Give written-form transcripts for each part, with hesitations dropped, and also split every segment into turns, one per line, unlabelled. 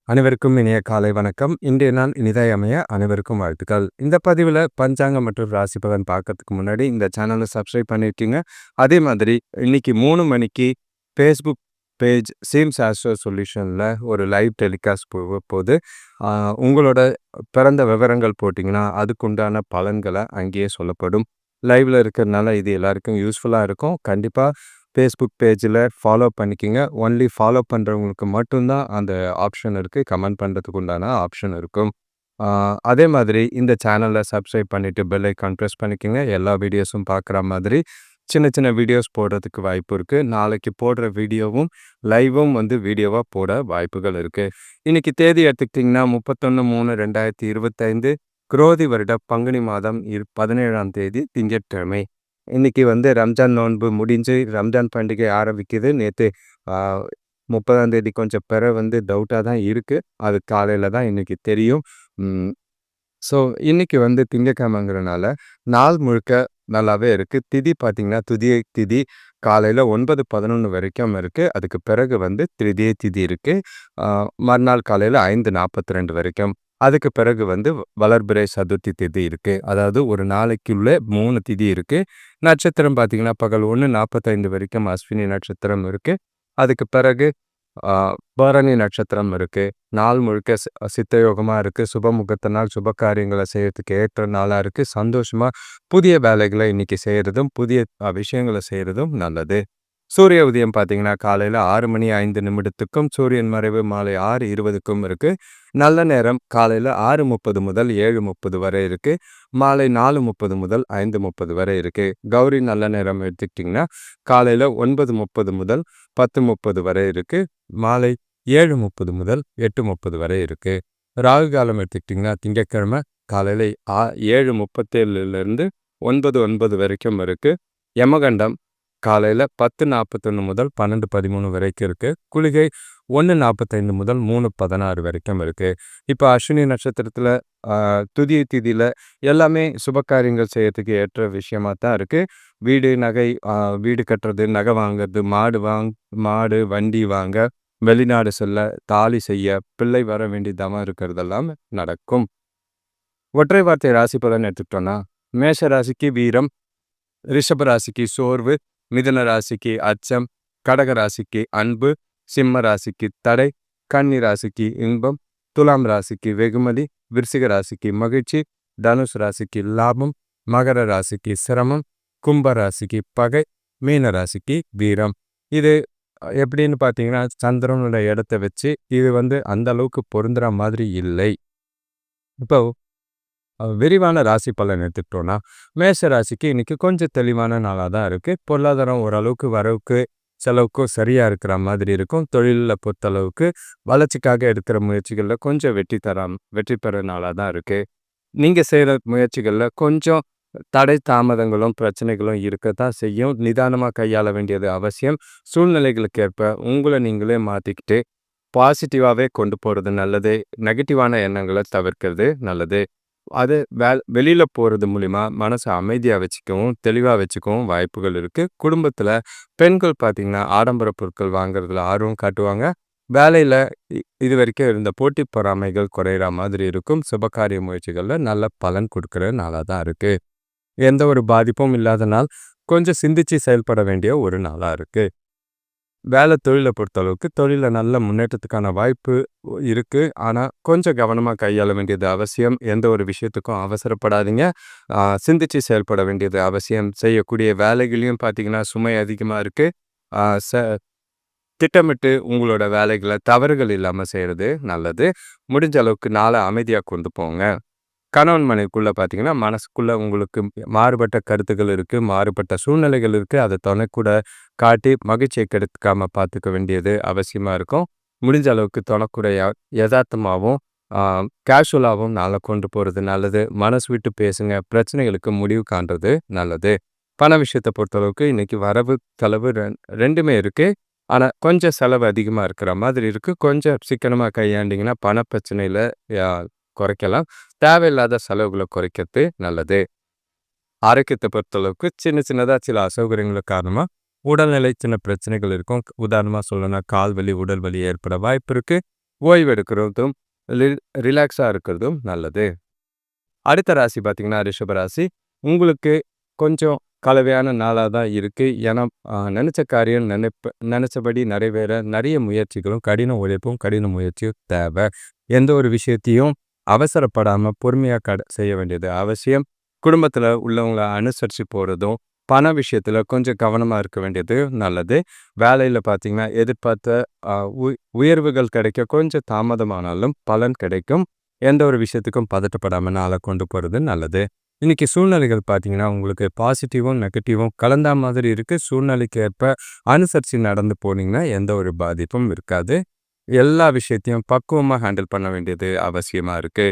அனைவருக்கும் இனிய காலை வணக்கம். இன்றைய நாள் இனிதாய் அமைய அனைவருக்கும் வாழ்த்துக்கள். இந்த பதிவில் பஞ்சாங்கம் மற்றும் ராசி பலன் பார்க்கறதுக்கு முன்னாடி இந்த சேனலை சப்ஸ்கிரைப் பண்ணியிருக்கீங்க. அதே மாதிரி இன்னைக்கு 3 மணிக்கு ஃபேஸ்புக் பேஜ் சீம்ஸ் ஆஸ்ட்ரோ சொல்யூஷனில் ஒரு லைவ் டெலிகாஸ்ட் போகுது. உங்களோட பிறந்த விவரங்கள் போட்டிங்கன்னா அதுக்குண்டான பலன்களை அங்கேயே சொல்லப்படும். லைவில் இருக்கிறதுனால இது எல்லாருக்கும் யூஸ்ஃபுல்லாக இருக்கும். கண்டிப்பாக ஃபேஸ்புக் பேஜில் ஃபாலோ பண்ணிக்கிங்க. ஒன்லி ஃபாலோ பண்ணுறவங்களுக்கு மட்டும்தான் அந்த ஆப்ஷன் இருக்குது. கமெண்ட் பண்ணுறதுக்கு உண்டான ஆப்ஷன் இருக்கும். அதே மாதிரி இந்த சேனலை சப்ஸ்கிரைப் பண்ணிவிட்டு பெல் ஐக்கான் ப்ரெஸ் பண்ணிக்கோங்க. எல்லா வீடியோஸும் பார்க்குற மாதிரி சின்ன சின்ன வீடியோஸ் போடுறதுக்கு வாய்ப்பு இருக்குது. நாளைக்கு போடுற வீடியோவும் லைவும் வீடியோவாக போட வாய்ப்புகள் இருக்குது. இன்றைக்கி தேதி எடுத்துக்கிட்டிங்கன்னா 31/3/2025 குரோதி வருட பங்குனி மாதம் 17ஆம் தேதி திங்கட்கிழமை. இன்றைக்கி ரம்ஜான் நோன்பு முடிஞ்சு ரம்ஜான் பண்டிகை ஆரம்பிக்குது. நேற்று 30ஆம் தேதி கொஞ்சம் டவுட்டாக தான் இருக்குது. அது காலையில் தான் இன்றைக்கி தெரியும். ஸோ இன்றைக்கி திங்கட்கிழமைங்கிறனால நாள் முழுக்க நல்லாவே இருக்குது. திதி பார்த்திங்கன்னா துதியை திதி காலையில் 9:11 வரைக்கும் இருக்குது. அதுக்கு பிறகு திரிதியை திதி இருக்குது. மறுநாள் காலையில் 5:42 வரைக்கும். அதுக்கு பிறகு வளர்பிறை சதுர்த்தி திதி இருக்குது. அதாவது ஒரு நாளைக்குள்ளே 3 திதி இருக்குது. நட்சத்திரம் பார்த்திங்கன்னா பகல் 1:45 வரைக்கும் அஸ்வினி நட்சத்திரம் இருக்குது. அதுக்கு பிறகு பரணி நட்சத்திரம் இருக்குது. நாள் முழுக்க சித்தயோகமாக இருக்குது. சுபமுகத்த நாள், சுப காரியங்களை செய்கிறதுக்கு ஏற்ற நாளாக இருக்குது. சந்தோஷமாக புதிய வேலைகளை இன்றைக்கி செய்கிறதும் புதிய விஷயங்களை செய்கிறதும் நல்லது. சூரிய உதயம் பார்த்திங்கன்னா காலையில் 6:05 சூரியன் மறைவு மாலை 6:20 இருக்குது. நல்ல நேரம் காலையில் 6:30 முதல் 7:30 வரை இருக்குது. மாலை 4:30 முதல் 5:30 வரை இருக்குது. கௌரி நல்ல நேரம் எடுத்துக்கிட்டிங்கன்னா காலையில் 9:30 முதல் 10:30 வரை இருக்குது. மாலை 7:30 முதல் 8:30 வரை இருக்குது. ராகு காலம் எடுத்துக்கிட்டிங்கன்னா திங்கட்கிழமை காலையில் 7:37 9:09 வரைக்கும் இருக்குது. யமகண்டம் காலையில் 10:41 முதல் 12:13 வரைக்கும் இருக்குது. குளிகை 1:45 முதல் 3:16 வரைக்கும் இருக்குது. இப்போ அஸ்வினி நட்சத்திரத்தில் துதிய திதியில் எல்லாமே சுபகாரியங்கள் செய்யறதுக்கு ஏற்ற விஷயமாக தான் இருக்குது. வீடு நகை, வீடு கட்டுறது, நகை வாங்கிறது, மாடு வண்டி வாங்க, வெளிநாடு செல்ல, தாலி செய்ய, பிள்ளை வர வேண்டியதாக இருக்கிறதெல்லாம் நடக்கும். ஒற்றை வார்த்தை ராசி பலன் எடுத்துக்கிட்டோன்னா மேஷ ராசிக்கு வீரம், ரிஷப ராசிக்கு சோர்வு, மிதுன ராசிக்கு அச்சம், கடக ராசிக்கு அன்பு, சிம்ம ராசிக்கு தடை, கன்னி ராசிக்கு இன்பம், துலாம் ராசிக்கு வெகுமதி, விருச்சிக ராசிக்கு மகிழ்ச்சி, தனுஷ் ராசிக்கு லாபம், மகர ராசிக்கு சிரமம், கும்ப ராசிக்கு பகை, மீன ராசிக்கு வீரம். இது எப்படின்னு பார்த்தீங்கன்னா சந்திரனோட இடத்த வச்சு இது அந்த அளவுக்கு பொருந்துற மாதிரி இல்லை. இப்போ விரிவான ராசி பலன் எடுத்துக்கிட்டோன்னா மேஷ ராசிக்கு இன்றைக்கி கொஞ்சம் தெளிவான நாளாக தான் இருக்குது. பொருளாதாரம் ஓரளவுக்கு வரவுக்கு செலவுக்கும் சரியாக இருக்கிற மாதிரி இருக்கும். தொழிலில் பொறுத்தளவுக்கு வளர்ச்சிக்காக எடுக்கிற முயற்சிகளில் கொஞ்சம் வெற்றி பெற நாளாக தான் இருக்குது. நீங்கள் செய்கிற முயற்சிகளில் கொஞ்சம் தடை தாமதங்களும் பிரச்சனைகளும் இருக்கத்தான் செய்யும். நிதானமாக கையாள வேண்டியது அவசியம். சூழ்நிலைகளுக்கு ஏற்ப உங்களை நீங்களே மாற்றிக்கிட்டு பாசிட்டிவாகவே கொண்டு போகிறது நல்லது. நெகட்டிவான எண்ணங்களை தவிர்க்கிறது நல்லது. அது வெளியில் போகிறது மூலிமா மனசை அமைதியாக வச்சுக்கவும் தெளிவாக வச்சுக்கவும் வாய்ப்புகள் இருக்குது. குடும்பத்தில் பெண்கள் பார்த்திங்கன்னா ஆடம்பர பொருட்கள் வாங்குறதுல ஆர்வம் காட்டுவாங்க. வேலையில் இது வரைக்கும் இருந்த போட்டி பொறாமைகள் குறையிற மாதிரி இருக்கும். சுபகாரிய முயற்சிகளில் நல்ல பலன் கொடுக்குற நாளாக தான் இருக்குது. எந்த ஒரு பாதிப்பும் இல்லாத நாள். கொஞ்சம் சிந்திச்சு செயல்பட வேண்டிய ஒரு நாளாக இருக்குது. வேலை தொழிலை பொறுத்தளவுக்கு தொழிலில் நல்ல முன்னேற்றத்துக்கான வாய்ப்பு இருக்குது. ஆனால் கொஞ்சம் கவனமாக கையாள வேண்டியது அவசியம். எந்த ஒரு விஷயத்துக்கும் அவசரப்படாதீங்க. சிந்திச்சு செயல்பட வேண்டியது அவசியம். செய்யக்கூடிய வேலைகளையும் பார்த்திங்கன்னா சுமை அதிகமாக இருக்குது. திட்டமிட்டு உங்களோட வேலைகளை தவறுகள் இல்லாமல் செய்கிறது நல்லது. முடிஞ்ச அளவுக்கு நாளை அமைதியாக கொண்டு போங்க. கணவன் மனைவிக்குள்ளே பார்த்திங்கன்னா மனசுக்குள்ளே உங்களுக்கு மாறுபட்ட கருத்துக்கள் இருக்குது, மாறுபட்ட சூழ்நிலைகள் இருக்குது. அதை துணைக்கூட காட்டி மகிழ்ச்சியை கெடுத்துக்காமல் பார்த்துக்க வேண்டியது அவசியமாக இருக்கும். முடிஞ்ச அளவுக்கு துணைக்கூட யதார்த்தமாகவும் கேஷுவலாகவும் நாளை கொண்டு போகிறது நல்லது. மனசு விட்டு பேசுங்க. பிரச்சனைகளுக்கு முடிவு காண்றது நல்லது. பண விஷயத்தை பொறுத்தளவுக்கு இன்றைக்கி வரவு செலவு ரெண்டுமே இருக்குது. ஆனால் கொஞ்சம் செலவு அதிகமாக இருக்கிற மாதிரி இருக்குது. கொஞ்சம் சிக்கனமாக கையாண்டிங்கன்னா பண பிரச்சனையில் குறைக்கலாம். தேவையில்லாத செலவுகளை குறைக்கிறது நல்லது. ஆரோக்கியத்தை பொறுத்தளவுக்கு சின்னதாக சில அசௌகரியங்கள் காரணமாக உடல்நிலை சின்ன பிரச்சனைகள் இருக்கும். உதாரணமாக சொல்லணும்னா கால் வலி, உடல் வலி ஏற்பட வாய்ப்பு இருக்குது. ஓய்வெடுக்கிறதும், ரி ரிலாக்ஸா இருக்கிறதும் நல்லது. அடுத்த ராசி பார்த்தீங்கன்னா, ரிஷப ராசி. உங்களுக்கு கொஞ்சம் கலவையான நாளா தான் இருக்கு. ஏன்னா, நெனச்ச காரியம் நெனச்சபடி நிறைவேற நெறைய முயற்சிகளும், கடின உழைப்பும், கடின முயற்சியும் தேவ. எந்த ஒரு விஷயத்தையும் அவசரப்படாம பொறுமையா செய்ய வேண்டியது அவசியம். குடும்பத்தில உள்ளவங்கள அனுசரிச்சு போறதும், பண விஷயத்தில கொஞ்சம் கவனமா இருக்க வேண்டியது நல்லது. வேலையில பார்த்தீங்கன்னா, எதிர்பார்த்த அ உ உயர்வுகள் கிடைக்க கொஞ்சம் தாமதமானாலும் பலன் கிடைக்கும். எந்த ஒரு விஷயத்துக்கும் பதட்டப்படாம நாள கொண்டு போறது நல்லது. இன்னைக்கு சூழ்நிலைகள் பார்த்தீங்கன்னா, உங்களுக்கு பாசிட்டிவும், நெகட்டிவும் கலந்தா மாதிரி இருக்கு. சூழ்நிலைக்கு ஏற்ப அனுசரிச்சு நடந்து போனீங்கன்னா, எந்த ஒரு பாதிப்பும் இருக்காது. எல்லா விஷயத்தையும் பக்குவமா ஹேண்டில் பண்ண வேண்டியது அவசியமா இருக்கு.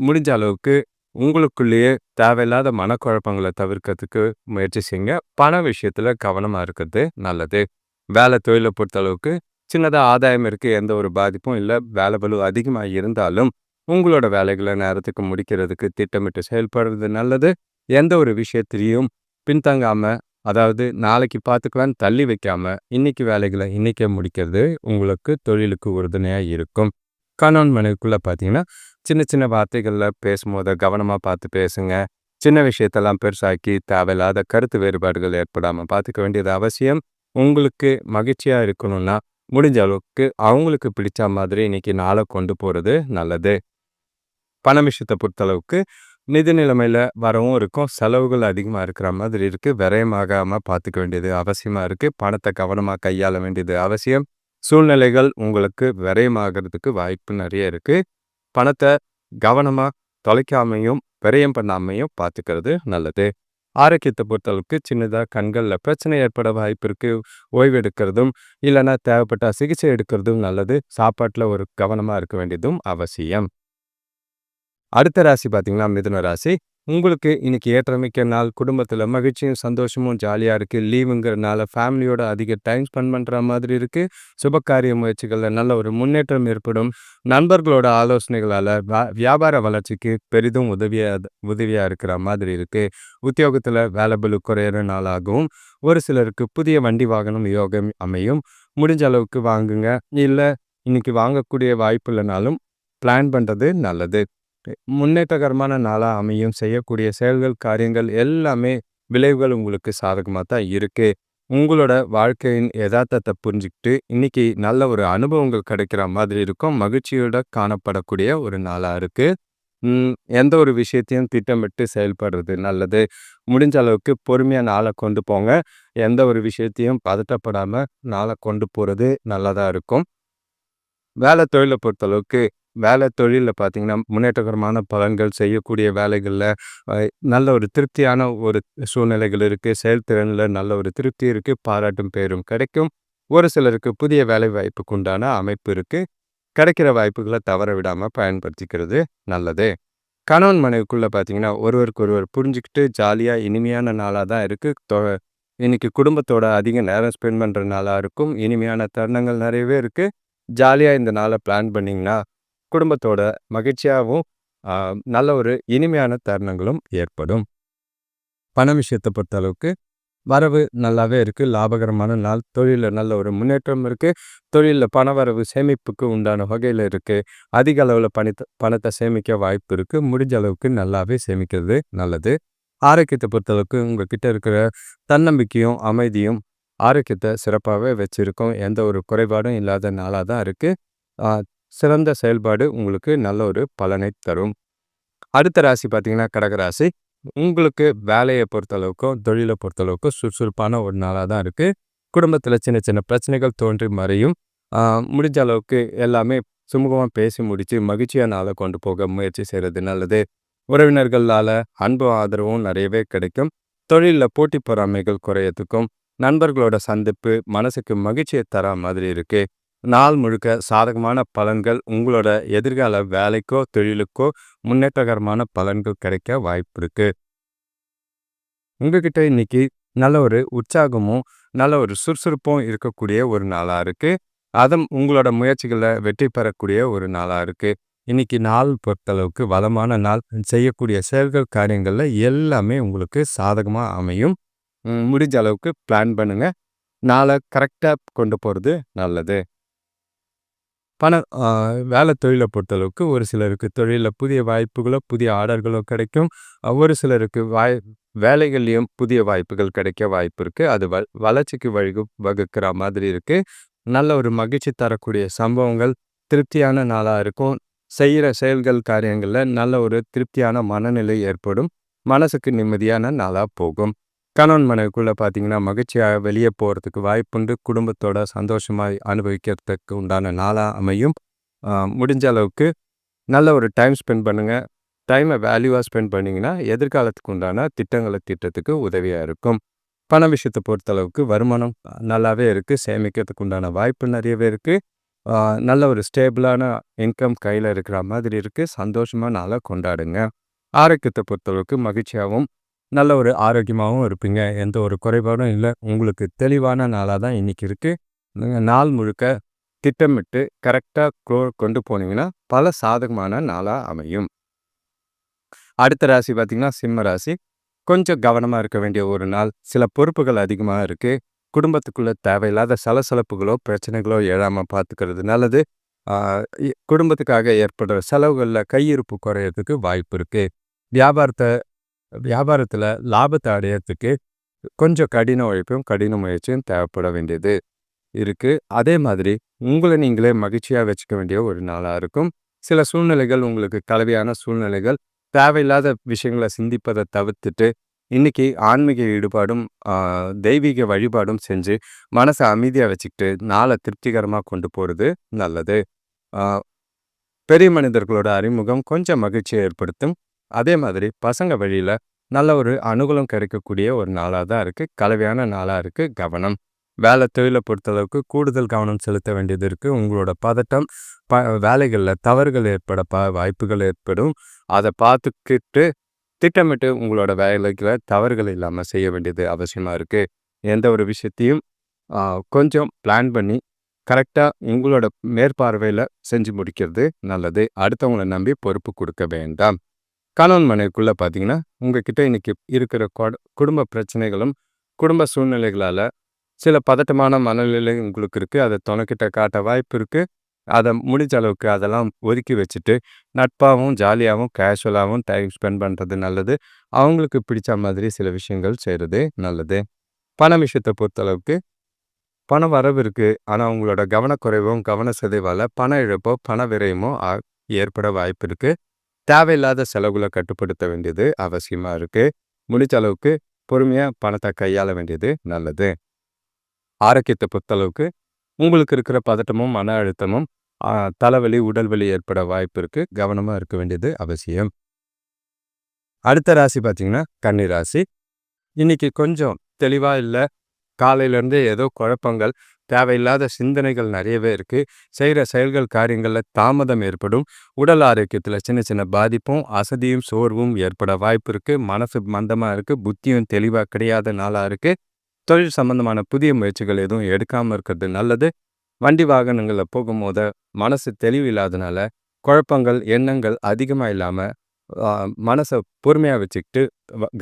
முடிஞ்ச அளவுக்கு உங்களுக்குள்ளேயே தேவையில்லாத மனக்குழப்பங்கள தவிர்க்கிறதுக்கு முயற்சி செய்யுங்க. பண விஷயத்துல கவனமா இருக்கிறது நல்லது. வேலை தொழில பொறுத்தளவுக்கு சின்னதா ஆதாயம் இருக்கு. எந்த ஒரு பாதிப்பும் இல்ல. வேலை பளு அதிகமா இருந்தாலும், உங்களோட வேலைகள நேரத்துக்கு முடிக்கிறதுக்கு திட்டமிட்டு செயல்படுறது நல்லது. எந்த ஒரு விஷயத்திலயும் பின்தங்காம, அதாவது நாளைக்கு பார்த்துக்கலான்னு தள்ளி வைக்காம, இன்னைக்கு வேலைகள இன்னைக்கே முடிக்கிறது உங்களுக்கு தொழிலுக்கு உறுதுணையா இருக்கும். கணவன் மனைவிக்குள்ள பார்த்தீங்கன்னா, சின்ன சின்ன வார்த்தைகள்ல பேசும்போது கவனமா பார்த்து பேசுங்க. சின்ன விஷயத்தெல்லாம் பெருசாக்கி தேவையில்லாத கருத்து வேறுபாடுகள் ஏற்படாம பார்த்துக்க வேண்டியது அவசியம். உங்களுக்கு மகிழ்ச்சியா இருக்கணும்னா, முடிஞ்ச அளவுக்கு அவங்களுக்கு பிடிச்ச மாதிரி இன்னைக்கு நாள கொண்டு போறது நல்லது. பண விஷயத்த பொறுத்தளவுக்கு நிதி நிலைமையில வரவும் இருக்கும். செலவுகள் அதிகமா இருக்கிற மாதிரி இருக்கு. விரயமாகாம பார்த்துக்க வேண்டியது அவசியமா இருக்கு. பணத்த கவனமா கையாள வேண்டியது அவசியம். சூழ்நிலைகள் உங்களுக்கு விரயமாகறதுக்கு வாய்ப்பு நெறைய இருக்கு. பணத்த கவனமா தொலைக்காமையும், விரயம் பண்ணாமையும் பார்த்துக்கிறது நல்லது. ஆரோக்கியத்த பொறுத்தளவுக்கு சின்னதா கண்கள்ல பிரச்சனை ஏற்பட வாய்ப்பு இருக்கு. ஓய்வு எடுக்கிறதும், இல்லன்னா தேவைப்பட்டா சிகிச்சை எடுக்கிறதும் நல்லது. சாப்பாட்டுல ஒரு கவனமா இருக்க வேண்டியதும் அவசியம். அடுத்த ராசி பார்த்தீங்கன்னா, மிதுன ராசி. உங்களுக்கு இன்னைக்கு ஏற்றமிக்க நாள். குடும்பத்தில மகிழ்ச்சியும், சந்தோஷமும் ஜாலியா இருக்கு. லீவுங்கிறனால ஃபேமிலியோட அதிக டைம் ஸ்பெண்ட் பண்ற மாதிரி இருக்கு. சுபகாரிய முயற்சிகள்ல நல்ல ஒரு முன்னேற்றம் ஏற்படும். நண்பர்களோட ஆலோசனைகளால வியாபார வளர்ச்சிக்கு பெரிதும் உதவியா இருக்கிற மாதிரி இருக்கு. உத்தியோகத்தில வேலை பளு குறையிற நாளாகவும், ஒரு சிலருக்கு புதிய வண்டி வாகனம் யோகம் அமையும். முடிஞ்ச அளவுக்கு வாங்குங்க. இல்ல இன்னைக்கு வாங்கக்கூடிய வாய்ப்பு இல்லனாலும், பிளான் பண்றது நல்லது. முன்னேற்றகரமான நாளா அமையும். செய்யக்கூடிய செயல்கள், காரியங்கள் எல்லாமே விளைவுகள் உங்களுக்கு சாதகமா தான் இருக்கு. உங்களோட வாழ்க்கையின் எதார்த்தத்த புரிஞ்சுக்கிட்டு, இன்னைக்கு நல்ல ஒரு அனுபவங்கள் கிடைக்கிற மாதிரி இருக்கும். மகிழ்ச்சியோட காணப்படக்கூடிய ஒரு நாளா இருக்கு. ம். எந்த ஒரு விஷயத்தையும் திட்டமிட்டு செயல்படுறது நல்லது. முடிஞ்ச அளவுக்கு பொறுமையா நாள கொண்டு போங்க. எந்த ஒரு விஷயத்தையும் பதட்டப்படாம நாள கொண்டு போறது நல்லதா இருக்கும். வேலை தொழில பொறுத்தளவுக்கு, வேலை தொழில்ல பார்த்தீங்கன்னா, முன்னேற்றகரமான பலன்கள் செய்யக்கூடிய வேலைகள்ல அ நல்ல ஒரு திருப்தியான ஒரு சூழ்நிலைகள் இருக்கு. செயல்திறன்ல நல்ல ஒரு திருப்தி இருக்கு. பாராட்டும் பேரும் கிடைக்கும். ஒரு சிலருக்கு புதிய வேலை வாய்ப்புக்கு உண்டான அமைப்பு இருக்கு. கிடைக்கிற வாய்ப்புகள தவற விடாம பயன்படுத்திக்கிறது நல்லது. கணவன் மனைவிக்குள்ள பார்த்தீங்கன்னா, ஒருவருக்கு ஒருவர் புரிஞ்சுக்கிட்டு ஜாலியா இனிமையான நாளா தான் இருக்கு. இன்னைக்கு குடும்பத்தோட அதிக நேரம் ஸ்பெண்ட் பண்ற நாளா இருக்கும். இனிமையான தருணங்கள் நிறையவே இருக்கு. ஜாலியா இந்த நாள பிளான் பண்ணீங்கன்னா, குடும்பத்தோட மகிழ்ச்சியாவும், அ நல்ல ஒரு இனிமையான தருணங்களும் ஏற்படும். பண விஷயத்த பொறுத்த அளவுக்கு வரவு நல்லாவே இருக்கு. லாபகரமான நாள். தொழில்ல நல்ல ஒரு முன்னேற்றம் இருக்கு. தொழில்ல பணவரவு சேமிப்புக்கு உண்டான வகையில இருக்கு. அதிக அளவுல பணத்த சேமிக்க வாய்ப்பு இருக்கு. முடிஞ்ச அளவுக்கு நல்லாவே சேமிக்கிறது நல்லது. ஆரோக்கியத்த பொறுத்தளவுக்கு உங்ககிட்ட இருக்கிற தன்னம்பிக்கையும், அமைதியும் ஆரோக்கியத்த சிறப்பாவே வச்சிருக்கும். எந்த ஒரு குறைபாடும் இல்லாத நாளா தான் இருக்கு. ஆ சிறந்த செயல்பாடு உங்களுக்கு நல்ல ஒரு பலனை தரும். அடுத்த ராசி பார்த்தீங்கன்னா, கடகராசி. உங்களுக்கு வேலைய பொறுத்தளவுக்கும், தொழில பொறுத்தளவுக்கும் சுறுசுறுப்பான ஒரு நாளா தான் இருக்கு. குடும்பத்தில சின்ன சின்ன பிரச்சனைகள் தோன்றி மறையும். ஆ முடிஞ்ச அளவுக்கு எல்லாமே சுமூகமா பேசி முடிச்சு, மகிழ்ச்சியா நாள கொண்டு போக முயற்சி செய்றது நல்லது. உறவினர்களால அன்பும், ஆதரவும் நிறையவே கிடைக்கும். தொழில்ல போட்டி பொறாமைகள் குறையத்துக்கும், நண்பர்களோட சந்திப்பு மனசுக்கு மகிழ்ச்சிய தரா மாதிரி இருக்கு. நாள் முழுக்க சாதகமான பலன்கள் உங்களோட எதிர்கால வேலைக்கோ, தொழிலுக்கோ முன்னேற்றகரமான பலன்கள் கிடைக்க வாய்ப்பு இருக்கு. உங்ககிட்ட இன்னைக்கு நல்ல ஒரு உற்சாகமும், நல்ல ஒரு சுறுசுறுப்பும் இருக்கக்கூடிய ஒரு நாளா இருக்கு. உங்களோட முயற்சிகள்ல வெற்றி பெறக்கூடிய ஒரு நாளா இருக்கு. இன்னைக்கு நாள் பொறுத்தளவுக்கு வளமான நாள். செய்யக்கூடிய செயல்கள், காரியங்கள்ல எல்லாமே உங்களுக்கு சாதகமா அமையும். முடிஞ்ச அளவுக்கு பிளான் பண்ணுங்க. நாள கரெக்ட்டா கொண்டு போறது நல்லது. பண அ வேலை தொழில பொறுத்தளவுக்கு ஒரு சிலருக்கு தொழில்ல புதிய வாய்ப்புகளோ, புதிய ஆர்டர்களோ கிடைக்கும். ஒரு சிலருக்கு வேலைகள்லயும் புதிய வாய்ப்புகள் கிடைக்க வாய்ப்பு இருக்கு. அது வளர்ச்சிக்கு வகுக்கிற மாதிரி இருக்கு. நல்ல ஒரு மகிழ்ச்சி தரக்கூடிய சம்பவங்கள், திருப்தியான நாளா இருக்கும். செய்யற செயல்கள், காரியங்கள்ல நல்ல ஒரு திருப்தியான மனநிலை ஏற்படும். மனசுக்கு நிம்மதியான நாளா போகும். கணவன் மனைவிக்குள்ள பார்த்தீங்கன்னா, மகிழ்ச்சியா வெளிய போறதுக்கு வாய்ப்புண்டு. குடும்பத்தோட சந்தோஷமா அனுபவிக்கிறதுக்கு உண்டான நாளா அமையும். அ முடிஞ்ச அளவுக்கு நல்ல ஒரு டைம் ஸ்பெண்ட் பண்ணுங்க. டைம வேல்யூவா ஸ்பெண்ட் பண்ணீங்கன்னா, எதிர்காலத்துக்கு உண்டான திட்டங்கள தீட்டுறதுக்கு உதவியா இருக்கும். பண விஷயத்த பொறுத்தளவுக்கு வருமானம் நல்லாவே இருக்கு. சேமிக்கிறதுக்கு உண்டான வாய்ப்பு நெறையவே இருக்கு. அ நல்ல ஒரு ஸ்டேபிளான இன்கம் கையில இருக்கிற மாதிரி இருக்கு. சந்தோஷமா நாள கொண்டாடுங்க. ஆரோக்கியத்த பொறுத்தளவுக்கு மகிழ்ச்சியாவும், நல்ல ஒரு ஆரோக்கியமாவும் இருப்பீங்க. எந்த ஒரு குறைபாடும் இல்ல. உங்களுக்கு தெளிவான நாளா தான் இன்னைக்கு இருக்கு. நீங்க நாள் முழுக்க திட்டமிட்டு கரெக்ட்டா கொண்டு போனீங்கன்னா, பல சாதகமான நாளா அமையும். அடுத்த ராசி பார்த்தீங்கன்னா, சிம்ம ராசி. கொஞ்சம் கவனமா இருக்க வேண்டிய ஒரு நாள். சில பொறுப்புகள் அதிகமா இருக்கு. குடும்பத்துக்குள்ள தேவையில்லாத சலசலப்புகளோ, பிரச்சனைகளோ எழாம பார்த்துக்கிறது நல்லது. ஆ குடும்பத்துக்காக ஏற்படுற செலவுகள்ல கையிருப்பு குறையறதுக்கு வாய்ப்பு இருக்கு. வியாபாரத்த வியாபாரத்துல லாபத்த அடையறதுக்கு கொஞ்சம் கடின உழைப்பும், கடின முயற்சியும் தேவைப்பட வேண்டியது இருக்கு. அதே மாதிரி உங்கள நீங்களே மகிழ்ச்சியா வச்சுக்க வேண்டிய ஒரு நாளா இருக்கும். சில சூழ்நிலைகள் உங்களுக்கு கலவையான சூழ்நிலைகள், தேவையில்லாத விஷயங்கள சிந்திப்பத தவிர்த்துட்டு, இன்னைக்கு ஆன்மீக ஈடுபாடும், ஆ தெய்வீக வழிபாடும் செஞ்சு, மனச அமைதியா வச்சுக்கிட்டு, நாள திருப்திகரமா கொண்டு போறது நல்லது. ஆ பெரிய மனிதர்களோட அறிமுகம் கொஞ்சம் மகிழ்ச்சிய ஏற்படுத்தும். அதே மாதிரி பசங்க வழியில நல்ல ஒரு அனுகூலம் கிடைக்கக்கூடிய ஒரு நாளா தான் இருக்கு. கலவையான நாளா இருக்கு. கவனம். வேலை தொழில பொறுத்தளவுக்கு கூடுதல் கவனம் செலுத்த வேண்டியது இருக்கு. உங்களோட பதட்டம், வேலைகள்ல தவறுகள் ஏற்பட வாய்ப்புகள் ஏற்படும். அத பார்த்துக்கிட்டு திட்டமிட்டு உங்களோட வேலைகள தவறுகள் இல்லாம செய்ய வேண்டியது அவசியமா இருக்கு. எந்த ஒரு விஷயத்தையும் ஆ கொஞ்சம் பிளான் பண்ணி, கரெக்ட்டா உங்களோட மேற்பார்வையில செஞ்சு முடிக்கிறது நல்லது. அடுத்தவங்கள நம்பி பொறுப்பு குடுக்க வேண்டாம். கணவன் மனைவிக்குள்ள பார்த்தீங்கன்னா, உங்ககிட்ட இன்னைக்கு இருக்கிற குடும்ப பிரச்சனைகளும், குடும்ப சூழ்நிலைகளால சில பதட்டமான மனநிலை உங்களுக்கு இருக்கு. அத தொணக்கிட்ட காட்ட வாய்ப்பு இருக்கு. அத முடிஞ்ச அளவுக்கு அதெல்லாம் ஒதுக்கி வச்சுட்டு, நட்பாவும், ஜாலியாவும், கேஷுவலாவும் டைம் ஸ்பெண்ட் பண்றது நல்லது. அவங்களுக்கு பிடிச்ச மாதிரி சில விஷயங்கள் செய்றது நல்லது. பண விஷயத்த பொறுத்தளவுக்கு பண வரவு இருக்கு. ஆனா, உங்களோட கவனக்குறைவும், கவன சிதைவால பண இழப்போ, பண விரயமோ ஏற்பட வாய்ப்பு இருக்கு. தேவையில்லாத செலவுகள கட்டுப்படுத்த வேண்டியது அவசியமா இருக்கு. முடிஞ்ச அளவுக்கு பொறுமையா பணத்த கையாள வேண்டியது நல்லது. ஆரோக்கியத்த பொறுத்தளவுக்கு உங்களுக்கு இருக்கிற பதட்டமும், மன அழுத்தமும், ஆ தலைவலி, உடல் வலி ஏற்பட வாய்ப்பு இருக்கு. கவனமா இருக்க வேண்டியது அவசியம். அடுத்த ராசி பார்த்தீங்கன்னா, கன்னி ராசி. இன்னைக்கு கொஞ்சம் தெளிவா இல்ல. காலையிலேருந்தே ஏதோ குழப்பங்கள், தேவையில்லாத சிந்தனைகள் நெறையவே இருக்கு. செய்ற செயல்கள், காரியங்கள்ல தாமதம் ஏற்படும். உடல் ஆரோக்கியத்தில சின்ன சின்ன பாதிப்பும், அசதியும், சோர்வும் ஏற்பட வாய்ப்பு இருக்கு. மனசு மந்தமா இருக்கு. புத்தியும் தெளிவா கிடையாத நாளா இருக்கு. தொழில் சம்பந்தமான புதிய முயற்சிகள் எதுவும் எடுக்காம இருக்கிறது நல்லது. வண்டி வாகனங்கள்ல போகும்போது மனசு தெளிவு இல்லாதனால, குழப்பங்கள், எண்ணங்கள் அதிகமா இல்லாம, அ மனச பொறுமையா வச்சுக்கிட்டு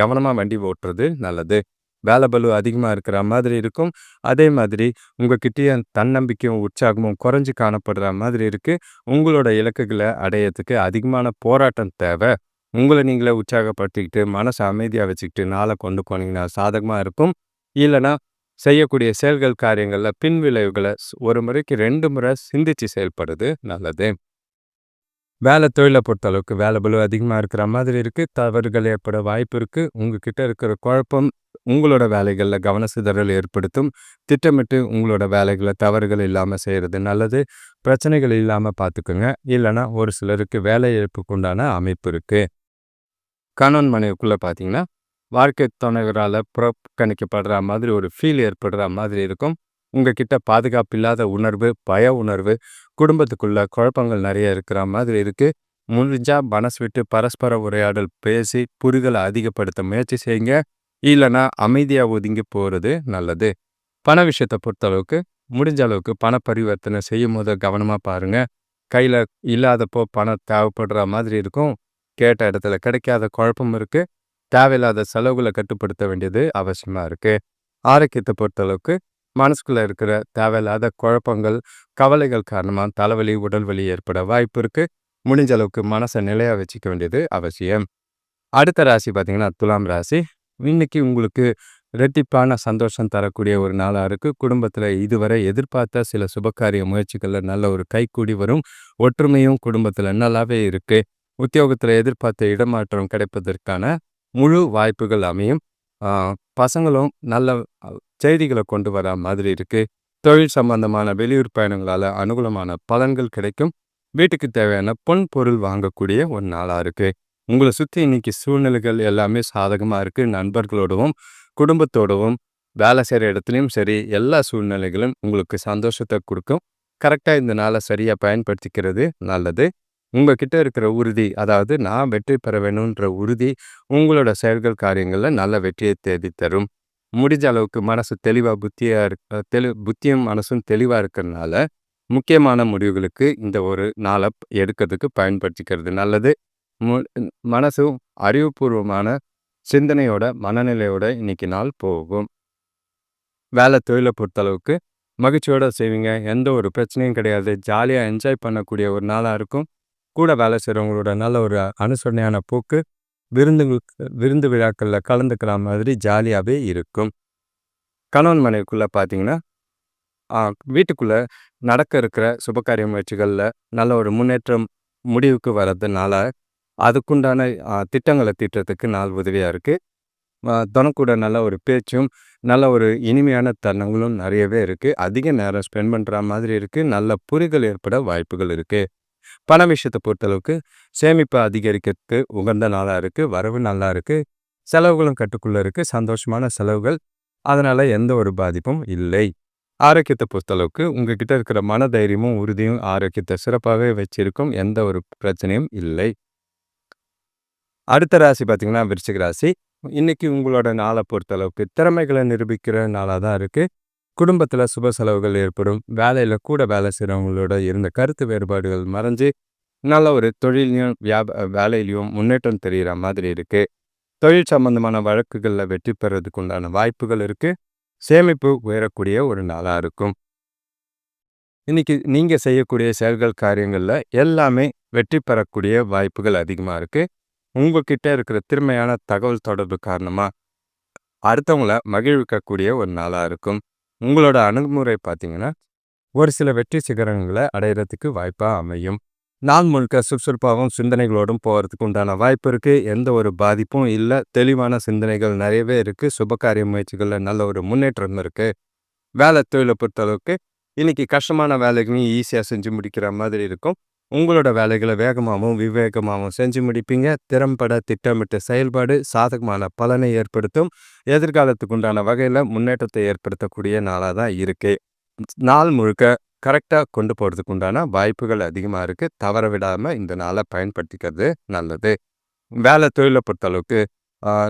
கவனமா வண்டி ஓட்டுறது நல்லது. வேலை பளு அதிகமா இருக்கிற மாதிரி இருக்கும். அதே மாதிரி உங்ககிட்டயே தன்னம்பிக்கையும், உற்சாகமும் குறைஞ்சு காணப்படுற மாதிரி இருக்கு. உங்களோட இலக்குகள அடையறதுக்கு அதிகமான போராட்டம் தேவ. உங்கள நீங்களே உற்சாகப்படுத்திக்கிட்டு, மனச அமைதியா வச்சுக்கிட்டு நாள கொண்டு போனீங்கன்னா சாதகமா இருக்கும். இல்லன்னா, செய்யக்கூடிய செயல்கள், காரியங்கள்ல பின்விளைவுகள ஒரு முறைக்கு 2 முறை சிந்திச்சு செயல்படுறது நல்லது. வேலை தொழில பொறுத்தளவுக்கு வேலை பளு அதிகமா இருக்கிற மாதிரி இருக்கு. தவறுகள் ஏற்பட வாய்ப்பு இருக்கு. உங்ககிட்ட இருக்கிற குழப்பம், உங்களோட வேலைகள்ல கவன சிதறல் ஏற்படுத்தும். திட்டமிட்டு உங்களோட வேலைகள தவறுகள் இல்லாம செய்றது நல்லது. பிரச்சனைகள் இல்லாம பார்த்துக்கங்க. இல்லன்னா, ஒரு சிலருக்கு வேலை இழப்புக்கு உண்டான அமைப்பு இருக்கு. கணவன் மனைவிக்குள்ள பார்த்தீங்கன்னா, வாழ்க்கை துணைவரால புறக்கணிக்கப்படுற மாதிரி ஒரு ஃபீல் ஏற்படுற மாதிரி இருக்கும். உங்ககிட்ட பாதுகாப்பு இல்லாத உணர்வு, பய உணர்வு, குடும்பத்துக்குள்ள குழப்பங்கள் நெறைய இருக்கிற மாதிரி இருக்கு. முடிஞ்சா மனசு விட்டு பரஸ்பர உரையாடல் பேசி, புரிதல அதிகப்படுத்த முயற்சி செய்யுங்க. இல்லன்னா, அமைதியா ஒதுங்கி போறது நல்லது. பண விஷயத்த பொறுத்தளவுக்கு, முடிஞ்ச அளவுக்கு பண பரிவர்த்தனை செய்யும்போது கவனமா பாருங்க. கையில இல்லாதப்போ பணம் தேவைப்படுற மாதிரி இருக்கும். கேட்ட இடத்துல கிடைக்காத குழப்பம் இருக்கு. தேவையில்லாத செலவுகள கட்டுப்படுத்த வேண்டியது அவசியமா இருக்கு. ஆரோக்கியத்த பொறுத்தளவுக்கு மனசுக்குள்ள இருக்கிற தேவையில்லாத குழப்பங்கள், கவலைகள் காரணமா தலைவலி, உடல் வலி ஏற்பட வாய்ப்பு இருக்கு. முடிஞ்ச அளவுக்கு மனச நிலையா வச்சுக்க வேண்டியது அவசியம். அடுத்த ராசி பார்த்தீங்கன்னா, துலாம் ராசி. இன்னைக்கு உங்களுக்கு இரட்டிப்பான சந்தோஷம் தரக்கூடிய ஒரு நாளா இருக்கு. குடும்பத்தில இதுவரை எதிர்பார்த்த சில சுபகாரிய முயற்சிகள்ல நல்ல ஒரு கைக்கூடி வரும். ஒற்றுமையும் குடும்பத்தில நல்லாவே இருக்கு. உத்தியோகத்தில எதிர்பார்த்த இடமாற்றம் கிடைப்பதற்கான முழு வாய்ப்புகள் அமையும். ஆ பசங்களும் நல்ல அ செய்திகள கொண்டு வரா மாதிரி இருக்கு. தொழில் சம்பந்தமான வெளியூர் பயணங்களால அனுகூலமான பலன்கள் கிடைக்கும். வீட்டுக்கு தேவையான பொன், பொருள் வாங்கக்கூடிய ஒரு நாளா இருக்கு. உங்கள சுத்தி இன்னைக்கு சூழ்நிலைகள் எல்லாமே சாதகமா இருக்கு. நண்பர்களோடவும், குடும்பத்தோடவும், வேலை செய்ற இடத்துலயும் சரி, எல்லா சூழ்நிலைகளும் உங்களுக்கு சந்தோஷத்த குடுக்கும். கரெக்ட்டா இந்த நாள சரியா பயன்படுத்திக்கிறது நல்லது. உங்ககிட்ட இருக்கிற உறுதி, அதாவது நான் வெற்றி பெற வேணுன்ற உறுதி, உங்களோட செயல்கள், காரியங்கள்ல நல்ல வெற்றிய தேடித் தரும். முடிஞ்ச அளவுக்கு மனசு தெளிவா புத்தியா புத்தியும் மனசும் தெளிவா இருக்கிறனால, முக்கியமான முடிவுகளுக்கு இந்த ஒரு நாள எடுக்கிறதுக்கு பயன்படுத்திக்கிறது நல்லது. மு மனசும் அறிவுபூர்வமான சிந்தனையோட, மனநிலையோட இன்னைக்கு நாள் போகும். வேலை தொழில பொறுத்தளவுக்கு மகிழ்ச்சியோட செய்வீங்க. எந்த ஒரு பிரச்சனையும் கிடையாது. ஜாலியா என்ஜாய் பண்ணக்கூடிய ஒரு நாளா இருக்கும். கூட வேலை செய்றவங்களோட நல்ல ஒரு அனுசரணையான போக்கு, விருந்து விழாக்கள்ல கலந்துக்கிற மாதிரி ஜாலியாவே இருக்கும். கணவன் மனைவிக்குள்ள பார்த்தீங்கன்னா, அ வீட்டுக்குள்ள நடக்க இருக்கிற சுபகாரிய முயற்சிகள்ல நல்ல ஒரு முன்னேற்றம் முடிவுக்கு வர்றதுனால, அதுக்குண்டான திட்டங்கள தீட்டுறதுக்கு நாள் உதவியா இருக்கு. தொணக்கூட நல்ல ஒரு பேச்சும், நல்ல ஒரு இனிமையான தருணங்களும் நிறையவே இருக்கு. அதிக நேரம் ஸ்பெண்ட் பண்ற மாதிரி இருக்கு. நல்ல புரிதல் ஏற்பட வாய்ப்புகள் இருக்கு. பண விஷயத்த பொறுத்தளவுக்கு சேமிப்பு அதிகரிக்கிறதுக்கு உகந்த நாளா இருக்கு. வரவு நல்லா இருக்கு. செலவுகளும் கட்டுக்குள்ள இருக்கு. சந்தோஷமான செலவுகள். அதனால எந்த ஒரு பாதிப்பும் இல்லை. ஆரோக்கியத்த பொறுத்தளவுக்கு உங்ககிட்ட இருக்கிற மனதைரியமும், உறுதியும் ஆரோக்கியத்த சிறப்பாவே வச்சிருக்கும். எந்த ஒரு பிரச்சனையும் இல்லை. அடுத்த ராசி பார்த்தீங்கன்னா, விருச்சிக ராசி. இன்னைக்கு உங்களோட நாள பொறுத்தளவுக்கு திறமைகள நிரூபிக்கிற நாளா தான் இருக்கு. குடும்பத்தில சுப செலவுகள் ஏற்படும். வேலையில கூட வேலை செய்றவங்களோட இருந்த கருத்து வேறுபாடுகள் மறைஞ்சு, நல்ல ஒரு தொழில்லயும், வேலையிலயும் முன்னேற்றம் தெரியிற மாதிரி இருக்கு. தொழில் சம்பந்தமான வழக்குகள்ல வெற்றி பெறதுக்கு உண்டான வாய்ப்புகள் இருக்கு. சேமிப்பு உயரக்கூடிய ஒரு நாளா இருக்கும். இன்னைக்கு நீங்க செய்யக்கூடிய செயல்கள், காரியங்கள்ல எல்லாமே வெற்றி பெறக்கூடிய வாய்ப்புகள் அதிகமா இருக்கு. உங்ககிட்ட இருக்கிற திறமையான தகவல் தொடர்பு காரணமா, அடுத்தவங்கள மகிழ்விக்கக்கூடிய ஒரு நாளா இருக்கும். உங்களோட அணுகுமுறை பார்த்தீங்கன்னா, ஒரு சில வெற்றி சிகரங்கள அடையறதுக்கு வாய்ப்பா அமையும். நாள் முழுக்க சுறுசுறுப்பாவும், சிந்தனைகளோடும் போறதுக்கு உண்டான வாய்ப்பு இருக்கு. எந்த ஒரு பாதிப்பும் இல்ல. தெளிவான சிந்தனைகள் நிறையவே இருக்கு. சுபகாரிய முயற்சிகள்ல நல்ல ஒரு முன்னேற்றம் இருக்கு. வேலை தொழில பொறுத்தளவுக்கு, இன்னைக்கு கஷ்டமான வேலைகளையும் ஈஸியா செஞ்சு முடிக்கிற மாதிரி இருக்கும். உங்களோட வேலைகள வேகமாவும், விவேகமாவும் செஞ்சு முடிப்பீங்க. திறம்பட திட்டமிட்ட செயல்பாடு சாதகமான பலனை ஏற்படுத்தும். எதிர்காலத்துக்கு உண்டான வகையில முன்னேற்றத்தை ஏற்படுத்தக்கூடிய நாளா தான் இருக்கு. நாள் முழுக்க கரெக்ட்டா கொண்டு போறதுக்கு உண்டான வாய்ப்புகள் அதிகமா இருக்கு. தவற விடாம இந்த நாள பயன்படுத்திக்கிறது நல்லது. வேலை தொழில பொறுத்தளவுக்கு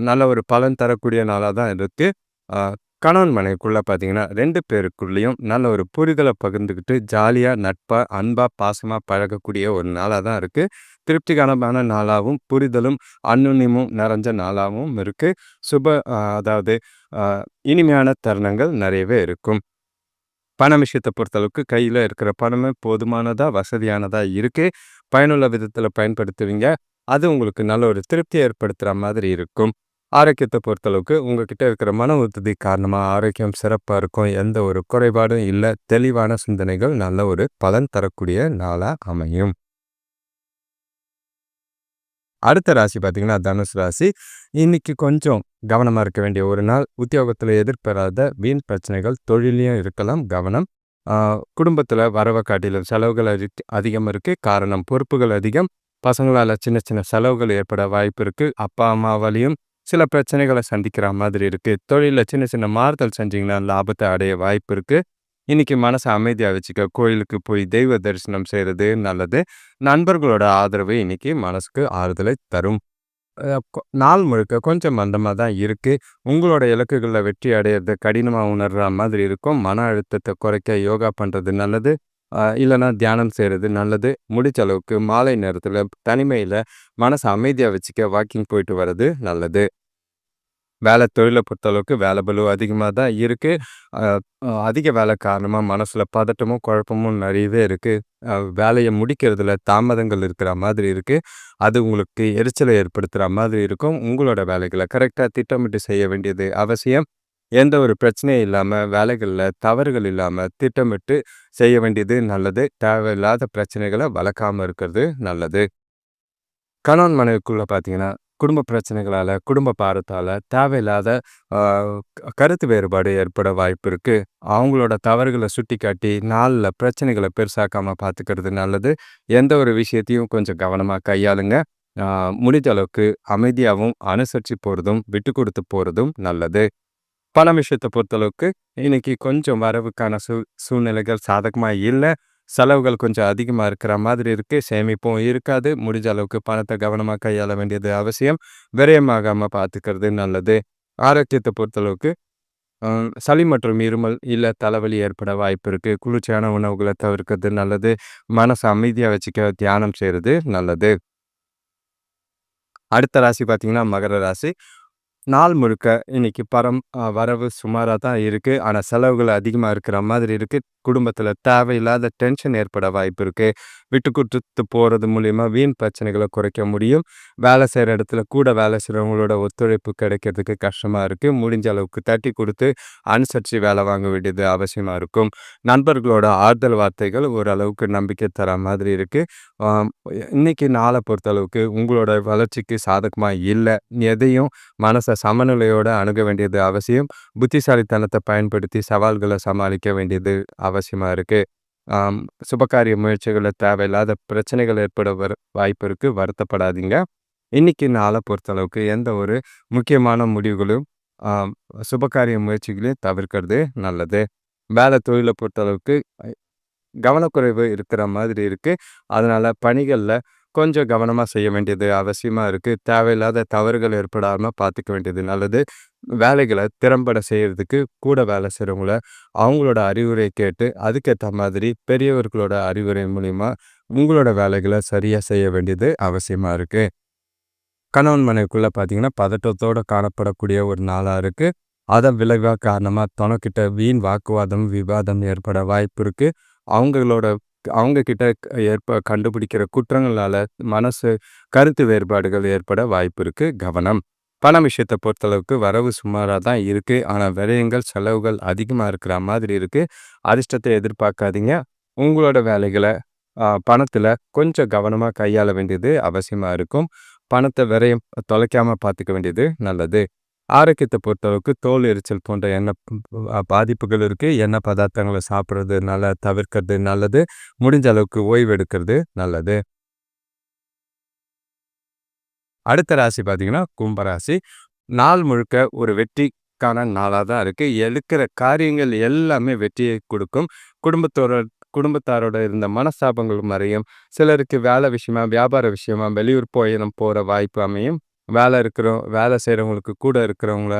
நல்ல ஒரு பலன் தரக்கூடிய நாளா தான் இருக்கு. அ கணவன் மனைவிக்குள்ள பார்த்தீங்கன்னா, 2 பேருக்குள்ளயும் நல்ல ஒரு புரிதல பகிர்ந்துக்கிட்டு, ஜாலியா, நட்பா, அன்பா, பாசமா பழகக்கூடிய ஒரு நாளா தான் இருக்கு. திருப்திகரமான நாளாவும், புரிதலும், அந்யோன்யமும் நிறைஞ்ச நாளாவும் இருக்கு. சுப அதாவது அ இனிமையான தருணங்கள் நிறையவே இருக்கும். பண விஷயத்த பொறுத்தளவுக்கு கையில இருக்கிற பணமே போதுமானதா, வசதியானதா இருக்கு. பயனுள்ள விதத்துல பயன்படுத்துவீங்க. அது உங்களுக்கு நல்ல ஒரு திருப்தி ஏற்படுத்துற மாதிரி இருக்கும். ஆரோக்கியத்த பொறுத்தளவுக்கு உங்ககிட்ட இருக்கிற மன உறுதி காரணமா ஆரோக்கியம் சிறப்பா இருக்கும். எந்த ஒரு குறைபாடும் இல்ல. தெளிவான சிந்தனைகள் நல்ல ஒரு பலன் தரக்கூடிய நாளா அமையும். அடுத்த ராசி பார்த்தீங்கன்னா, தனுசு ராசி. இன்னைக்கு கொஞ்சம் கவனமா இருக்க வேண்டிய ஒரு நாள். உத்தியோகத்தில எதிர்பாராத வீண் பிரச்சனைகள், தொழில்லயும் இருக்கலாம் கவனம். ஆ குடும்பத்தில வரவ காட்டிலும் செலவுகள் அதிகம் இருக்கு. காரணம் பொறுப்புகள் அதிகம். பசங்களால சின்ன சின்ன செலவுகள் ஏற்பட வாய்ப்பு இருக்கு. அப்பா, அம்மாவாலயும் சில பிரச்சனைகள சந்திக்கிற மாதிரி இருக்கு. தொழில்ல சின்ன சின்ன மாறுதல் செஞ்சீங்கன்னா, லாபத்த அடைய வாய்ப்பு இருக்கு. இன்னைக்கு மனச அமைதியா வச்சுக்க கோயிலுக்கு போய் தெய்வ தரிசனம் செய்றது நல்லது. நண்பர்களோட ஆதரவு இன்னைக்கு மனசுக்கு ஆறுதலை தரும். நாள் முழுக்க கொஞ்சம் மந்தமா தான் இருக்கு. உங்களோட இலக்குகள்ல வெற்றி அடையறது கடினமா உணர்ற மாதிரி இருக்கும். மன அழுத்தத்த குறைக்க யோகா பண்றது நல்லது. இல்லன்னா தியானம் செய்றது நல்லது. முடிஞ்ச அளவுக்கு மாலை நேரத்துல தனிமையில மனச அமைதியா வச்சுக்க வாக்கிங் போயிட்டு வர்றது நல்லது. வேலை தொழில பொறுத்தளவுக்கு வேலை பளு அதிகமா தான் இருக்கு. அ அதிக வேலை காரணமா மனசுல பதட்டமும், குழப்பமும் நெறையவே இருக்கு. வேலைய முடிக்கிறதுல தாமதங்கள் இருக்கிற மாதிரி இருக்கு. அது உங்களுக்கு எரிச்சலை ஏற்படுத்துற மாதிரி இருக்கும். உங்களோட வேலைகள கரெக்ட்டா திட்டமிட்டு செய்ய வேண்டியது அவசியம். எந்த ஒரு பிரச்சனையும் இல்லாம, வேலைகள்ல தவறுகள் இல்லாம திட்டமிட்டு செய்ய வேண்டியது நல்லது. தேவையில்லாத பிரச்சனைகள வளர்க்காம இருக்கிறது நல்லது. கணவன் மனைவிக்குள்ள பார்த்தீங்கன்னா, குடும்ப பிரச்சனைகளால, குடும்ப பாரத்தால தேவையில்லாத ஆ கருத்து வேறுபாடு ஏற்பட வாய்ப்பு இருக்கு. அவங்களோட தவறுகள சுட்டிக்காட்டி, நாள்ல பிரச்சனைகள பெருசாக்காம பார்த்துக்கிறது நல்லது. எந்த ஒரு விஷயத்தையும் கொஞ்சம் கவனமா கையாளுங்க. ஆ முடிஞ்ச அளவுக்கு அமைதியாவும், அனுசரிச்சு போறதும், விட்டு குடுத்து போறதும் நல்லது. பணம் விஷயத்த பொறுத்தளவுக்கு, இன்னைக்கு கொஞ்சம் வரவுக்கான சூழ்நிலைகள் சாதகமா இல்ல. செலவுகள் கொஞ்சம் அதிகமா இருக்கிற மாதிரி இருக்கு. சேமிப்பும் இருக்காது. முடிஞ்ச அளவுக்கு பணத்த கவனமா கையாள வேண்டியது அவசியம். விரயமாகாம பார்த்துக்கிறது நல்லது. ஆரோக்கியத்த பொறுத்தளவுக்கு, சளி மற்றும் இருமல், இல்ல தலைவலி ஏற்பட வாய்ப்பு இருக்கு. குளிர்ச்சியான உணவுகள தவிர்க்கிறது நல்லது. மனச அமைதியா வச்சுக்க தியானம் செய்றது நல்லது. அடுத்த ராசி பார்த்தீங்கன்னா, மகர ராசி. நாள் முழுக்க இன்னைக்கு வரவு சுமாரா தான் இருக்கு. ஆனா செலவுகள் அதிகமா இருக்கிற மாதிரி இருக்கு. குடும்பத்தில தேவையில்லாத டென்ஷன் ஏற்பட வாய்ப்பு இருக்கு. விட்டு குடுத்து போறது மூலியமா வீண் பிரச்சனைகள குறைக்க முடியும். வேலை செய்ற இடத்துல கூட வேலை செய்றவங்களோட ஒத்துழைப்பு கிடைக்கிறதுக்கு கஷ்டமா இருக்கு. முடிஞ்ச அளவுக்கு தட்டி குடுத்து அனுசரிச்சு வேலை வாங்க வேண்டியது அவசியமா இருக்கும். நண்பர்களோட ஆறுதல் வார்த்தைகள் ஓரளவுக்கு நம்பிக்கை தர மாதிரி இருக்கு. ஆம் இன்னைக்கு நாள பொறுத்தளவுக்கு உங்களோட வளர்ச்சிக்கு சாதகமா இல்ல. எதையும் மனச சமநிலையோட அணுக வேண்டியது அவசியம். புத்திசாலித்தனத்த பயன்படுத்தி சவால்கள சமாளிக்க வேண்டியது அவசியமா இருக்கு. ஆம் சுபகாரிய முயற்சிகள்ல தேவையில்லாத பிரச்சனைகள் ஏற்பட வாய்ப்பு இருக்கு. வருத்தப்படாதீங்க. இன்னைக்கு நாள பொறுத்தளவுக்கு எந்த ஒரு முக்கியமான முடிவுகளும், ஆம் சுபகாரிய முயற்சிகளையும் தவிர்க்கிறது நல்லது. வேலை தொழில பொறுத்தளவுக்கு கவனக்குறைவு இருக்கிற மாதிரி இருக்கு. அதனால பணிகள்ல கொஞ்சம் கவனமா செய்ய வேண்டியது அவசியமா இருக்கு. தேவையில்லாத தவறுகள் ஏற்படாம பார்த்துக்க வேண்டியது நல்லது. வேலைகள திறம்பட செய்யறதுக்கு கூட வேலை செய்றவங்கள அவங்களோட அறிவுரை கேட்டு, அதுக்கேத்த மாதிரி பெரியவர்களோட அறிவுரை மூலியமா உங்களோட வேலைகள சரியா செய்ய வேண்டியது அவசியமா இருக்கு. கணவன் மனைவிக்குள்ள பார்த்தீங்கன்னா, பதட்டத்தோட காணப்படக்கூடிய ஒரு நாளா இருக்கு. அதன் விளைவா காரணமா தொணக்கிட்ட வீண் வாக்குவாதம், விவாதம் ஏற்பட வாய்ப்பு இருக்கு. அவங்களோட அவங்க கிட்ட கண்டுபிடிக்கிற குற்றங்களால கருத்து வேறுபாடுகள் ஏற்பட வாய்ப்பு இருக்கு. கவனம். பண விஷயத்த பொறுத்தளவுக்கு வரவு சுமாரா தான் இருக்கு. ஆனா விரயங்கள், செலவுகள் அதிகமா இருக்கிற மாதிரி இருக்கு. அதிர்ஷ்டத்த எதிர்பார்க்காதீங்க. உங்களோட வேலைகள பணத்துல கொஞ்சம் கவனமா கையாள வேண்டியது அவசியமா இருக்கும். பணத்த விரயம் தொலைக்காம பார்த்துக்க வேண்டியது நல்லது. ஆரோக்கியத்த பொறுத்தளவுக்கு தோல் எரிச்சல் போன்ற பாதிப்புகள் இருக்கு. எண்ணெய் பதார்த்தங்கள சாப்பிடுறதுனால தவிர்க்கிறது நல்லது. முடிஞ்ச அளவுக்கு ஓய்வு எடுக்கிறது நல்லது. அடுத்த ராசி பார்த்தீங்கன்னா, கும்பராசி. நாள் முழுக்க ஒரு வெற்றிக்கான நாளா தான் இருக்கு. எடுக்கிற காரியங்கள் எல்லாமே வெற்றியை குடுக்கும். குடும்பத்தோட குடும்பத்தாரோட இருந்த மனஸ்தாபங்கள் மறையும். சிலருக்கு வேலை விஷயமா, வியாபார விஷயமா வெளியூர் பயணம் போற வாய்ப்பு அமையும். வேலை செய்றவங்களுக்கு கூட இருக்கிறவங்கள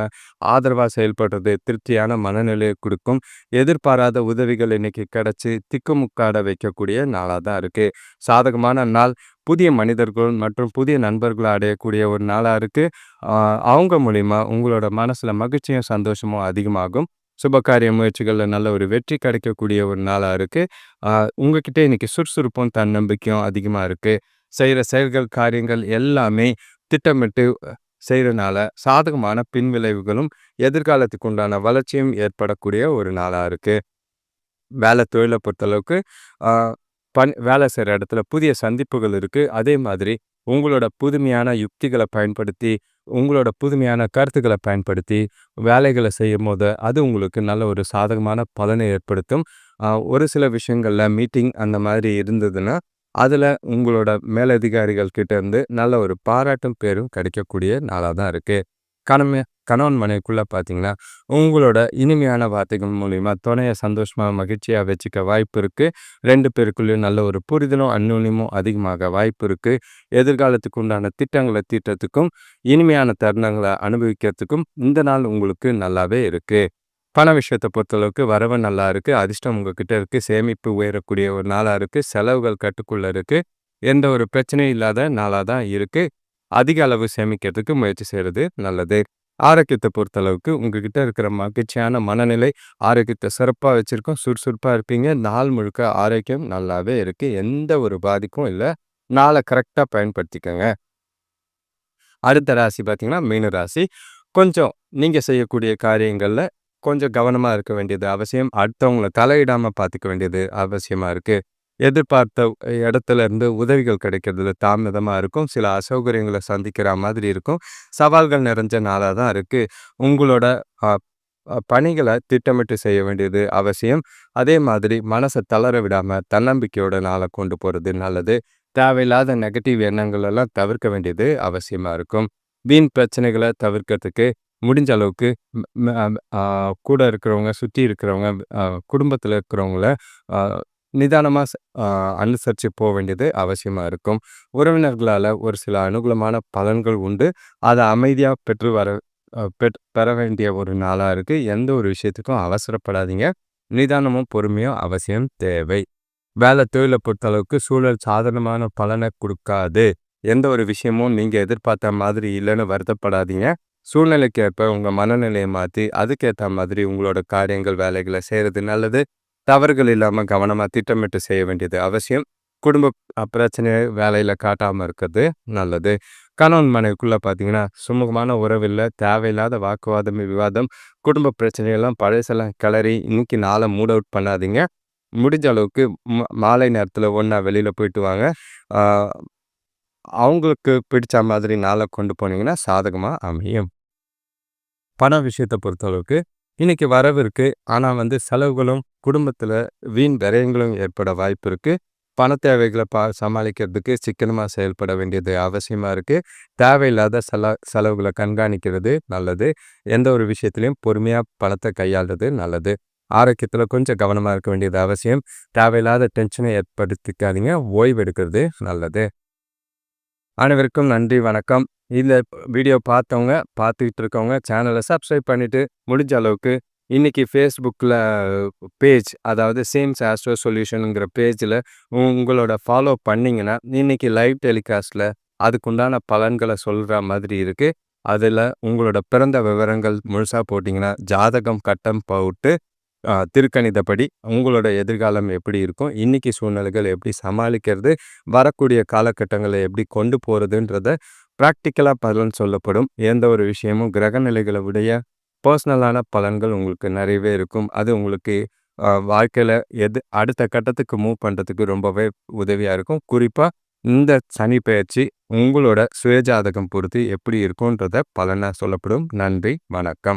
ஆதரவா செயல்படுறது திருப்தியான மனநிலையை குடுக்கும். எதிர்பாராத உதவிகள் இன்னைக்கு கிடைச்சு திக்குமுக்காட வைக்கக்கூடிய நாளா தான் இருக்கு. சாதகமான நாள். புதிய மனிதர்கள் மற்றும் புதிய நண்பர்கள அடையக்கூடிய ஒரு நாளா இருக்கு. அ அவங்க மூலியமா உங்களோட மனசுல மகிழ்ச்சியும், சந்தோஷமும் அதிகமாகும். சுபகாரிய முயற்சிகள்ல நல்ல ஒரு வெற்றி கிடைக்கக்கூடிய ஒரு நாளா இருக்கு. அ உங்ககிட்ட இன்னைக்கு சுறுசுறுப்பும், தன்னம்பிக்கையும் அதிகமா இருக்கு. செய்ற செயல்கள், காரியங்கள் எல்லாமே திட்டமிட்டு செய்றனால சாதகமான பின்விளைவுகளும், எதிர்காலத்துக்கு உண்டான வளர்ச்சியும் ஏற்படக்கூடிய ஒரு நாளா இருக்கு. தொழில பொறுத்தளவுக்கு, ஆ வேலை செய்ற இடத்துல புதிய சந்திப்புகள் இருக்கு. அதே மாதிரி உங்களோட புதுமையான யுக்திகள பயன்படுத்தி, உங்களோட புதுமையான கருத்துக்கள பயன்படுத்தி, வேலைகள செய்யும்போது, அது உங்களுக்கு நல்ல ஒரு சாதகமான பலனை ஏற்படுத்தும். ஒரு சில விஷயங்கள்ல மீட்டிங் அந்த மாதிரி இருந்ததுன்னா, அதுல உங்களோட மேலதிகாரிகள் கிட்ட இருந்து நல்ல ஒரு பாராட்டும், பேரும் கிடைக்கக்கூடிய நாளா தான் இருக்கு. கணமே கணவன் மனைவிக்குள்ள பார்த்தீங்கன்னா, உங்களோட இனிமையான வார்த்தைகள் மூலியமா துணைய சந்தோஷமா, மகிழ்ச்சியா வச்சுக்க வாய்ப்பு இருக்கு. 2 பேருக்குள்ளயும் நல்ல ஒரு புரிதலும், அந்யோன்யமும் அதிகமாக வாய்ப்பு இருக்கு. எதிர்காலத்துக்கு உண்டான திட்டங்கள தீட்டுறதுக்கும், இனிமையான தருணங்கள அனுபவிக்கிறதுக்கும் இந்த நாள் உங்களுக்கு நல்லாவே இருக்கு. பண விஷயத்த பொறுத்தளவுக்கு வரவு நல்லா இருக்கு. அதிர்ஷ்டம் உங்ககிட்ட இருக்கு. சேமிப்பு உயரக்கூடிய ஒரு நாளா இருக்கு. செலவுகள் கட்டுக்குள்ள இருக்கு. எந்த ஒரு பிரச்சனையும் இல்லாத நாளா தான் இருக்கு. அதிக அளவு சேமிக்கிறதுக்கு முயற்சி செய்றது நல்லது. ஆரோக்கியத்த பொறுத்தளவுக்கு உங்ககிட்ட இருக்கிற மகிழ்ச்சியான மனநிலை ஆரோக்கியத்த சிறப்பா வச்சிருக்கும். சுறுசுறுப்பா இருப்பீங்க. நாள் முழுக்க ஆரோக்கியம் நல்லாவே இருக்கு. எந்த ஒரு பாதிப்பும் இல்ல. நாள கரெக்ட்டா பயன்படுத்திக்கங்க. அடுத்த ராசி பார்த்தீங்கன்னா, மீன ராசி. கொஞ்சம் நீங்க செய்யக்கூடிய காரியங்கள்ல கொஞ்சம் கவனமா இருக்க வேண்டியது அவசியம். அடுத்தவங்கள தலையிடாம பார்த்துக்க வேண்டியது அவசியமா இருக்கு. எதிர்பார்த்த இடத்துல இருந்து உதவிகள் கிடைக்கிறதுல தாமதமா இருக்கும். சில அசௌகரியங்கள சந்திக்கிற மாதிரி இருக்கும். சவால்கள் நிறைஞ்ச நாளா தான் இருக்கு. உங்களோட அ பணிகள திட்டமிட்டு செய்ய வேண்டியது அவசியம். அதே மாதிரி மனச தளர விடாம தன்னம்பிக்கையோட நாள கொண்டு போறது நல்லது. தேவையில்லாத நெகட்டிவ் எண்ணங்கள் எல்லாம் தவிர்க்க வேண்டியது அவசியமா இருக்கும். வீண் பிரச்சனைகள தவிர்க்கிறதுக்கு முடிஞ்ச அளவுக்கு ம் ம ஆ கூட இருக்கிறவங்க, சுத்தி இருக்கிறவங்க, அ குடும்பத்தில இருக்கிறவங்கள அ நிதானமா அனுசரிச்சு வேண்டியது அவசியமா இருக்கும். உறவினர்களால ஒரு சில அனுகூலமான பலன்கள் உண்டு. அத அமைதியா பெற்று வர பெற வேண்டிய ஒரு நாளா இருக்கு. எந்த ஒரு விஷயத்துக்கும் அவசரப்படாதீங்க. நிதானமும், பொறுமையும் அவசியம் தேவை. தொழில பொறுத்தளவுக்கு சூழல் சாதகமான பலன குடுக்காது. எந்த ஒரு விஷயமும் நீங்க எதிர்பார்த்த மாதிரி இல்லன்னு வருத்தப்படாதீங்க. சூழ்நிலைக்கு ஏற்ப உங்க மனநிலைய மாத்தி, அதுக்கேத்த மாதிரி உங்களோட காரியங்கள், வேலைகள செய்றது நல்லது. தவறுகள் இல்லாம கவனமா திட்டமிட்டு செய்ய வேண்டியது அவசியம். குடும்ப பிரச்சனைய வேலையில காட்டாம இருக்கிறது நல்லது. கணவன் மனைவிக்குள்ள பார்த்தீங்கன்னா, சுமூகமான உறவு இல்ல. தேவையில்லாத வாக்குவாதம், விவாதம், குடும்ப பிரச்சனையெல்லாம் பழசெல்லாம் கிளறி இன்னைக்கு நாள மூட் அவுட் பண்ணாதீங்க. முடிஞ்ச அளவுக்கு மாலை நேரத்தில ஒண்ணா வெளியில போயிட்டு வாங்க. ஆ அவங்களுக்கு பிடிச்ச மாதிரி நாள கொண்டு போனீங்கன்னா சாதகமா அமையும். பண விஷயத்த பொறுத்தளவுக்கு, இன்னைக்கு வரவு இருக்கு. ஆனா செலவுகளும், குடும்பத்தில வீண் விரயங்களும் ஏற்பட வாய்ப்பு இருக்கு. பண தேவைகள சமாளிக்கிறதுக்கு சிக்கனமா செயல்பட வேண்டியது அவசியமா இருக்கு. தேவையில்லாத செலவுகள கண்காணிக்கிறது நல்லது. எந்த ஒரு விஷயத்திலயும் பொறுமையா பணத்த கையாள்றது நல்லது. ஆரோக்கியத்தில கொஞ்சம் கவனமா இருக்க வேண்டியது அவசியம். தேவையில்லாத டென்ஷன ஏற்படுத்திக்காதீங்க. ஓய்வு எடுக்கிறது நல்லது. அனைவருக்கும் நன்றி, வணக்கம். இந்த வீடியோ பார்த்தவங்க, பார்த்துக்கிட்டு இருக்கவங்க சேனலை சப்ஸ்கிரைப் பண்ணிட்டு, முடிஞ்ச அளவுக்கு இன்னைக்கு Facebookல பேஜ், அதாவது சேம்ஸ் ஆஸ்ட்ரோ சொல்யூஷனுங்கிற பேஜில் உங்களோட ஃபாலோ பண்ணிங்கன்னா, இன்னைக்கு லைவ் டெலிகாஸ்ட்டில் அதுக்குண்டான பலன்களை சொல்கிற மாதிரி இருக்குது. அதில் உங்களோட பிறந்த விவரங்கள் முழுசாக போட்டிங்கன்னா, ஜாதகம் கட்டம் போட்டு திருக்கணிதப்படி உங்களோட எதிர்காலம் எப்படி இருக்கும், இன்னைக்கு சூழ்நிலைகள் எப்படி சமாளிக்கிறது, வரக்கூடிய காலகட்டங்களை எப்படி கொண்டு போகிறதுன்றத ப்ராக்டிக்கலாக பலன் சொல்லப்படும். எந்த ஒரு விஷயமும் கிரக நிலைகளை உடைய பர்சனலான பலன்கள் உங்களுக்கு நிறையவே இருக்கும். அது உங்களுக்கு வாழ்க்கையில் அடுத்த கட்டத்துக்கு மூவ் பண்ணுறதுக்கு ரொம்பவே உதவியாக இருக்கும். குறிப்பாக இந்த சனி பெயர்ச்சி உங்களோட சுயஜாதகம் பொறுத்து எப்படி இருக்குன்றத பலனாக சொல்லப்படும். நன்றி, வணக்கம்.